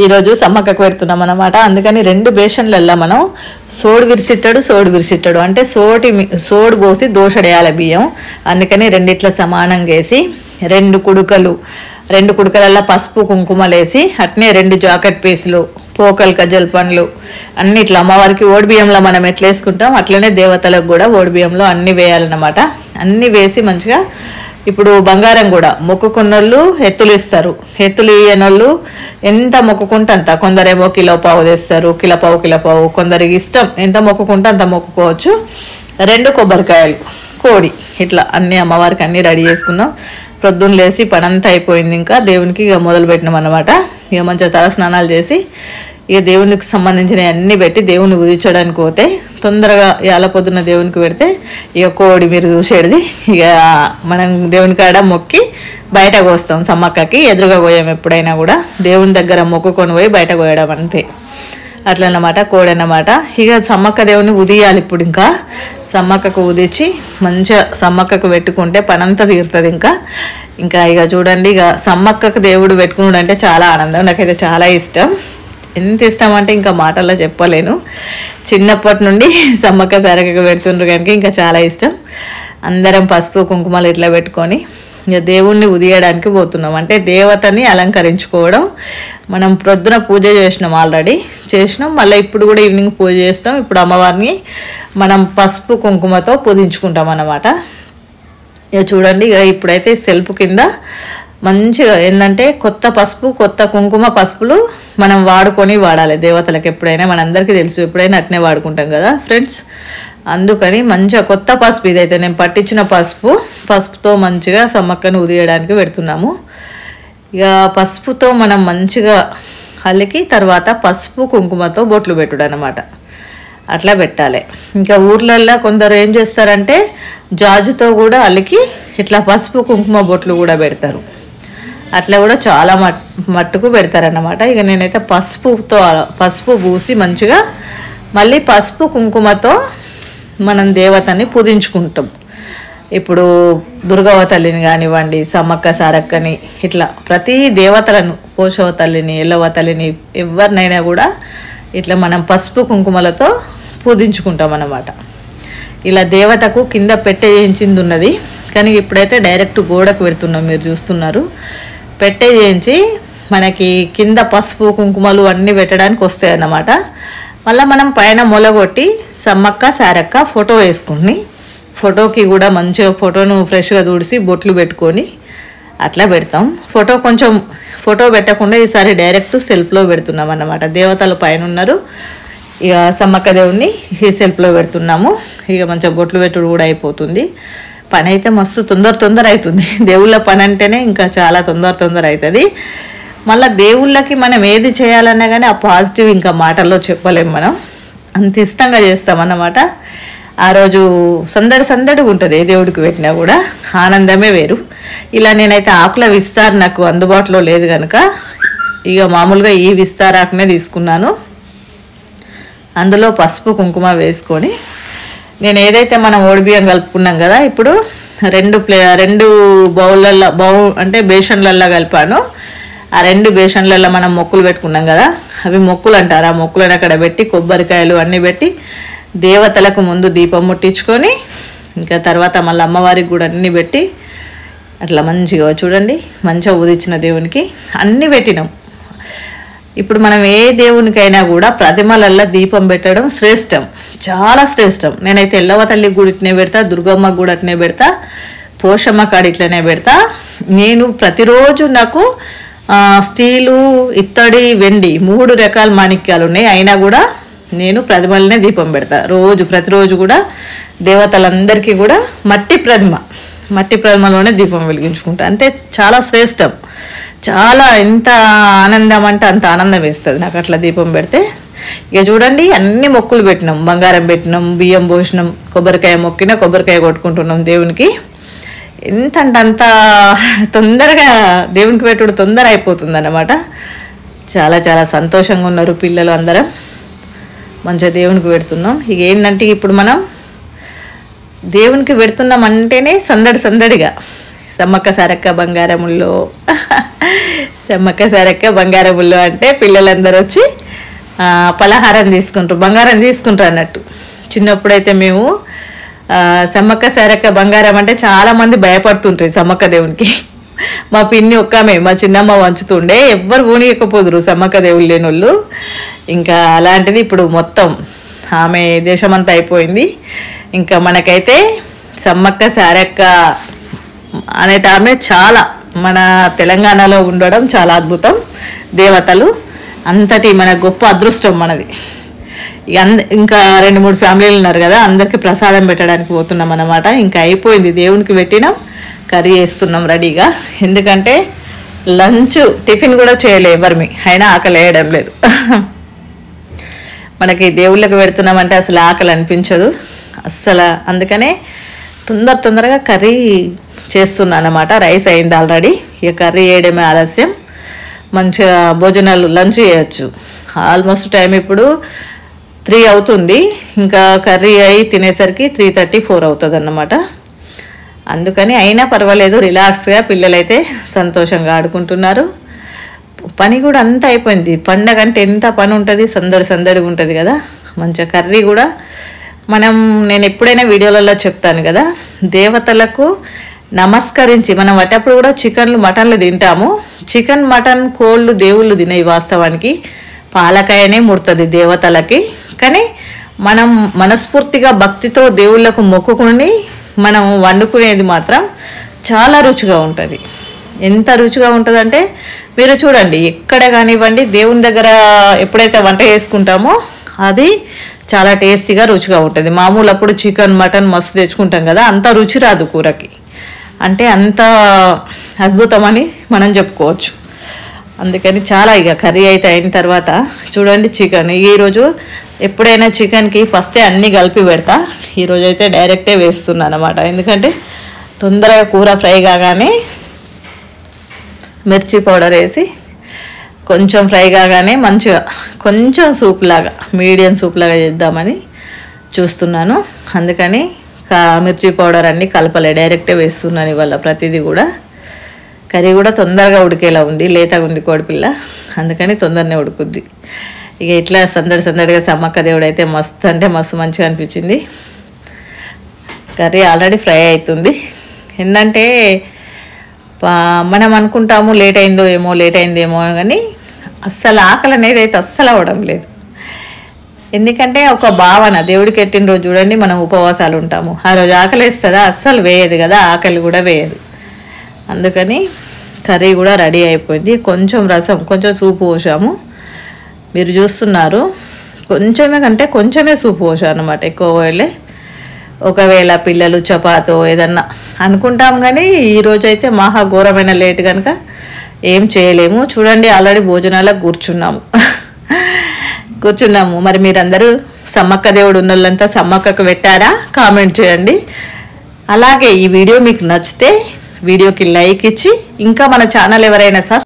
ఈరోజు సమ్మక్కకు పెడుతున్నాం అన్నమాట. అందుకని 2 బేషన్లల్లో మనం సోడు విరిసిట్టాడు అంటే సోడు పోసి దోషడేయాలి బియ్యం. అందుకని రెండిట్ల సమానంగా వేసి 2 కుడుకలల్లో పసుపు కుంకుమలేసి అట్నే 2 జాకెట్ పీసులు, పోకలు, కజ్జల పండ్లు అన్ని ఇట్లా అమ్మవారికి ఓడి బియ్యంలో మనం ఎట్లా వేసుకుంటాం అట్లనే దేవతలకు కూడా ఓడి బియ్యంలో అన్నీ వేయాలన్నమాట. అన్నీ వేసి మంచిగా ఇప్పుడు బంగారం కూడా మొక్కుకున్నోళ్ళు ఎత్తులు ఇస్తారు, ఎత్తులు ఇయ్యనోళ్ళు ఎంత మొక్కుకుంటే అంత. కొందరేమో కిలో పావు తెస్తారు, కిలో పావు కొందరికి ఇష్టం ఎంత మొక్కుకుంటే అంత మొక్కుకోవచ్చు. 2 కొబ్బరికాయలు, కోడి ఇట్లా అన్నీ అమ్మవారికి అన్నీ రెడీ చేసుకున్నాం. ప్రొద్దున లేసి పనంతా అయిపోయింది. ఇంకా దేవునికి ఇక మొదలు పెట్టినాం అన్నమాట. ఇక మంచిగా తల స్నానాలు చేసి ఇక దేవునికి సంబంధించినవి అన్నీ పెట్టి దేవుని ఉదించడానికి పోతే తొందరగా ఇవాళ పొద్దున్న దేవునికి పెడితే ఇక కోడి మీరు చూసేది ఇక మనం దేవుని కాడ మొక్కి బయట కోస్తాం. సమ్మక్కకి ఎదురుగా కోయం ఎప్పుడైనా కూడా దేవుని దగ్గర మొక్కుకొని పోయి బయట కోయడం అంతే. అట్లన్నమాట కోడి అన్నమాట. ఇక సమ్మక్క దేవుని ఉదియాలి. ఇప్పుడు ఇంకా సమ్మక్కకు ఉదిచి మంచిగా సమ్మక్కకు పెట్టుకుంటే పనంతా తీరుతుంది. ఇంకా ఇక చూడండి, ఇక సమ్మక్కకు దేవుడు పెట్టుకున్నాడు అంటే చాలా ఆనందం. నాకైతే చాలా ఇష్టం. ఎంత ఇష్టం అంటే ఇంకా మాటల్లో చెప్పలేను. చిన్నప్పటి నుండి సమ్మక్క సారక్కకు పెడుతుండ్రు కనుక ఇంకా చాలా ఇష్టం. అందరం పసుపు కుంకుమలు ఇట్లా పెట్టుకొని ఇక దేవుణ్ణి ఉదియడానికి పోతున్నాం. అంటే దేవతని అలంకరించుకోవడం. మనం ప్రొద్దున పూజ చేసినాం, ఆల్రెడీ చేసినాం. మళ్ళీ ఇప్పుడు కూడా ఈవినింగ్ పూజ చేస్తాం. ఇప్పుడు అమ్మవారిని మనం పసుపు కుంకుమతో పూజించుకుంటాం అన్నమాట. ఇక చూడండి, ఇక ఇప్పుడైతే సెల్ఫ్ కింద మంచిగా ఏంటంటే కొత్త పసుపు, కొత్త కుంకుమ పసుపులు మనం వాడాలి దేవతలకు. ఎప్పుడైనా మనందరికీ తెలుసు, ఎప్పుడైనా అట్నే వాడుకుంటాం కదా ఫ్రెండ్స్. అందుకని మంచిగా కొత్త పసుపు, ఇదైతే నేను పట్టించిన పసుపుతో మంచిగా సమ్మక్కను ఉదియడానికి పెడుతున్నాము. ఇక పసుపుతో మనం మంచిగా అలికి తర్వాత పసుపు కుంకుమతో బొట్లు పెట్టుడు అనమాట. అట్లా పెట్టాలి. ఇంకా ఊర్లల్లో కొందరు ఏం చేస్తారంటే జాజుతో కూడా అలికి ఇట్లా పసుపు కుంకుమ బొట్లు కూడా పెడతారు. అట్లా కూడా చాలా మట్టుకు పెడతారన్నమాట. ఇక నేనైతే పసుపు పూసి మంచిగా మళ్ళీ పసుపు కుంకుమతో మనం దేవతని పూజించుకుంటాం. ఇప్పుడు దుర్గవ్వ తల్లిని కానివ్వండి, సమ్మక్క సారక్కని, ఇట్లా ప్రతి దేవతలను, పోషవ తల్లిని, ఎల్లవ తల్లిని, ఎవరినైనా కూడా ఇట్లా మనం పసుపు కుంకుమలతో పూజించుకుంటాం అన్నమాట. ఇలా దేవతకు కింద పెట్టె చేయించింది ఉన్నది, కానీ ఇప్పుడైతే డైరెక్ట్ గోడకు పెడుతున్నాం. మీరు చూస్తున్నారు, పెట్టె చేయించి మనకి కింద పసుపు కుంకుమలు అన్నీ పెట్టడానికి వస్తాయి అన్నమాట. మళ్ళీ మనం పైన మొలగొట్టి సమ్మక్క సారక్క ఫోటో వేసుకుని ఫోటోకి కూడా మంచిగా ఫోటోను ఫ్రెష్గా తుడిసి బొట్లు పెట్టుకొని అట్లా పెడతాం. ఫోటో పెట్టకుండా ఈసారి డైరెక్ట్ సెల్ఫ్లో పెడుతున్నాం అన్నమాట. దేవతలు పైన ఉన్నారు, ఇక సమ్మక్క దేవుణ్ణి ఈ సెల్ఫ్లో పెడుతున్నాము. ఇక మంచిగా బొట్లు పెట్టుడు కూడా అయిపోతుంది. పని అయితే మస్తు తొందర అవుతుంది. దేవుళ్ళ పని అంటేనే ఇంకా చాలా తొందర అవుతుంది. మళ్ళీ దేవుళ్ళకి మనం ఏది చేయాలన్నా కానీ ఆ పాజిటివ్ ఇంకా మాటల్లో చెప్పలేం. మనం అంత ఇష్టంగా చేస్తామన్నమాట. ఆ రోజు సందడిగా ఉంటుంది. ఏ దేవుడికి పెట్టినా కూడా ఆనందమే వేరు. ఇలా నేనైతే ఆకుల విస్తార్ నాకు అందుబాటులో లేదు కనుక ఇక మామూలుగా ఈ విస్తారాకునే తీసుకున్నాను. అందులో పసుపు కుంకుమ వేసుకొని నేను ఏదైతే మనం ఓడిబియ్యం కలుపుకున్నాం కదా, ఇప్పుడు 2 అంటే బేషన్లల్లో కలిపాను. ఆ 2 బేషన్లలో మనం మొక్కులు పెట్టుకున్నాం కదా, అవి మొక్కులు అంటారు. ఆ మొక్కులను అక్కడ పెట్టి కొబ్బరికాయలు అన్నీ పెట్టి దేవతలకు ముందు దీపం ముట్టించుకొని ఇంకా తర్వాత మళ్ళీ అమ్మవారికి కూడా అన్నీ పెట్టి అట్లా మంచిగా చూడండి, మంచిగా ఉదిచ్చిన దేవునికి అన్నీ పెట్టినాం. ఇప్పుడు మనం ఏ దేవునికైనా కూడా ప్రతిమలల్లో దీపం పెట్టడం శ్రేష్టం, చాలా శ్రేష్టం. నేనైతే ఎల్లవ తల్లి గుడి ఇట్నే పెడతా, దుర్గమ్మ కూడా అట్నే పెడతా, పోషమ్మ కాడి ఇట్లనే పెడతా. నేను ప్రతిరోజు నాకు స్టీలు, ఇత్తడి, వెండి 3 రకాల మాణిక్యాలు ఉన్నాయి. అయినా కూడా నేను ప్రతిమలనే దీపం పెడతా ప్రతిరోజు కూడా. దేవతలందరికీ కూడా మట్టి ప్రతిమలోనే దీపం వెలిగించుకుంటా. అంటే చాలా శ్రేష్టం, చాలా ఎంత ఆనందం అంటే అంత ఆనందం వేస్తుంది నాకు అట్లా దీపం పెడితే. ఇక చూడండి, అన్ని మొక్కులు పెట్టినాం, బంగారం పెట్టినాం, బియ్యం పోసినాం, కొబ్బరికాయ మొక్కినా కొబ్బరికాయ కొట్టుకుంటున్నాం దేవునికి. ఎంత అంటే అంత తొందరగా దేవునికి పెట్టుడు తొందర అయిపోతుంది అన్నమాట. చాలా సంతోషంగా ఉన్నారు పిల్లలు అందరం. మంచిగా దేవునికి పెడుతున్నాం. ఇక ఏంటంటే ఇప్పుడు మనం దేవునికి పెడుతున్నాం అంటేనే సందడిగా సమ్మక్క సారక్క బంగారముల్లో సమ్మక్క సారక్క బంగారం బుల్లు అంటే పిల్లలందరూ వచ్చి పలహారం తీసుకుంటారు, బంగారం తీసుకుంటారు అన్నట్టు. చిన్నప్పుడైతే మేము సమ్మక్క సారక్క బంగారం అంటే చాలామంది భయపడుతుంటారు సమ్మక్క దేవునికి. మా పిన్ని ఒక్కమే, మా చిన్నమ్మ వంచుతుండే, ఎవ్వరు ఊనియకపోదురు సమ్మక్క దేవుళ్ళు లేని వాళ్ళు. ఇంకా అలాంటిది ఇప్పుడు మొత్తం ఆమె దేశమంతా అయిపోయింది. ఇంకా మనకైతే సమ్మక్క సారక్క అనేట ఆమె చాలా మన తెలంగాణలో ఉండడం చాలా అద్భుతం. దేవతలు అంతటి మన గొప్ప అదృష్టం మనది. ఇంకా 2-3 ఫ్యామిలీలు ఉన్నారు కదా, అందరికీ ప్రసాదం పెట్టడానికి పోతున్నాం అన్నమాట. ఇంకా అయిపోయింది, దేవునికి పెట్టినాం, కర్రీ వేస్తున్నాం రెడీగా. ఎందుకంటే లంచ్ టిఫిన్ కూడా చేయలే ఎవరిమి, అయినా ఆకలి వేయడం లేదు. మనకి దేవుళ్ళకి పెడుతున్నామంటే అసలు ఆకలి అనిపించదు అస్సలు. అందుకనే తొందరగా కర్రీ చేస్తున్నాను అన్నమాట. రైస్ అయింది ఆల్రెడీ, ఇక కర్రీ వేయడమే ఆలస్యం. మంచిగా భోజనాలు లంచ్ చేయొచ్చు. ఆల్మోస్ట్ టైం ఇప్పుడు 3 అవుతుంది. ఇంకా కర్రీ అయి తినేసరికి 3:30-4 అవుతుంది అన్నమాట. అందుకని అయినా పర్వాలేదు, రిలాక్స్గా పిల్లలైతే సంతోషంగా ఆడుకుంటున్నారు. పని కూడా అంతా అయిపోయింది. పండగ అంటే ఎంత పని ఉంటుంది, సందడిగా ఉంటుంది కదా. మంచిగా కర్రీ కూడా నేను ఎప్పుడైనా వీడియోలలో చెప్తాను కదా, దేవతలకు నమస్కరించి మనం అటప్పుడు కూడా చికెన్లు మటన్లు తింటాము. చికెన్ మటన్ కోళ్ళు దేవుళ్ళు తినేవి వాస్తవానికి, పాలకాయనే ముడుతుంది దేవతలకి. కానీ మనం మనస్ఫూర్తిగా భక్తితో దేవుళ్ళకు మొక్కుకుని మనం వండుకునేది మాత్రం చాలా రుచిగా ఉంటుంది. ఎంత రుచిగా ఉంటుందంటే మీరు చూడండి, ఎక్కడ కానివ్వండి దేవుని దగ్గర ఎప్పుడైతే వంట చేసుకుంటామో అది చాలా టేస్టీగా రుచిగా ఉంటుంది. మామూలు అప్పుడు చికెన్ మటన్ మస్తు తెచ్చుకుంటాం కదా, అంత రుచి రాదు కూరకి. అంటే అంత అద్భుతమని మనం చెప్పుకోవచ్చు. అందుకని చాలా ఇక కర్రీ అయితే అయిన తర్వాత చూడండి చికెన్. ఈరోజు ఎప్పుడైనా చికెన్కి ఫస్టే అన్నీ కలిపి పెడతా, ఈరోజు అయితే డైరెక్టే వేస్తున్నాను అన్నమాట. ఎందుకంటే తొందరగా కూర ఫ్రై కాగానే మిర్చి పౌడర్ వేసి కొంచెం ఫ్రై కాగానే మంచిగా కొంచెం మీడియం సూప్ లాగా చేద్దామని చూస్తున్నాను. అందుకని మిర్చి పౌడర్ అన్నీ కలపలే, డైరెక్టే వేస్తున్నాను ఇవాళ ప్రతిదీ కూడా. కర్రీ కూడా తొందరగా ఉడికేలా ఉంది, లేతగా ఉంది కోడిపిల్ల, అందుకని తొందరనే ఉడుకుద్ది. ఇక ఇట్లా సందడిగా సమ్మక్క దేవుడు అయితే మస్తు అంటే మస్తు మంచిగా అనిపించింది. కర్రీ ఆల్రెడీ ఫ్రై అవుతుంది. ఏంటంటే మనం అనుకుంటాము లేట్ అయిందేమో కానీ అస్సలు ఆకలి అనేది అయితే అస్సలు అవ్వడం లేదు. ఎందుకంటే ఒక భావన, దేవుడికి ఎట్టిన రోజు చూడండి మనం ఉపవాసాలు ఉంటాము, ఆ రోజు ఆకలి వేస్తుందా, అస్సలు వేయదు కదా, ఆకలి కూడా వేయదు. అందుకని కర్రీ కూడా రెడీ అయిపోయింది. కొంచెం రసం, కొంచెం సూప్ పోసాము, మీరు చూస్తున్నారు. కొంచెమే సూప్ పోసాను అన్నమాట, ఎక్కువ పోయలే. ఒకవేళ పిల్లలు చపాతో ఏదన్నా అనుకుంటాం కానీ ఈరోజు అయితే మహా ఘోరమైన లేట్ కనుక ఏం చేయలేము. చూడండి ఆల్రెడీ భోజనాలకు కూర్చున్నాము. మరి మీరందరూ సమ్మక్క దేవుడు ఉన్న వాళ్ళంతా సమ్మక్కకు పెట్టారా? కామెంట్ చేయండి. అలాగే ఈ వీడియో మీకు నచ్చితే వీడియోకి లైక్ ఇచ్చి, ఇంకా మన ఛానల్ ఎవరైనా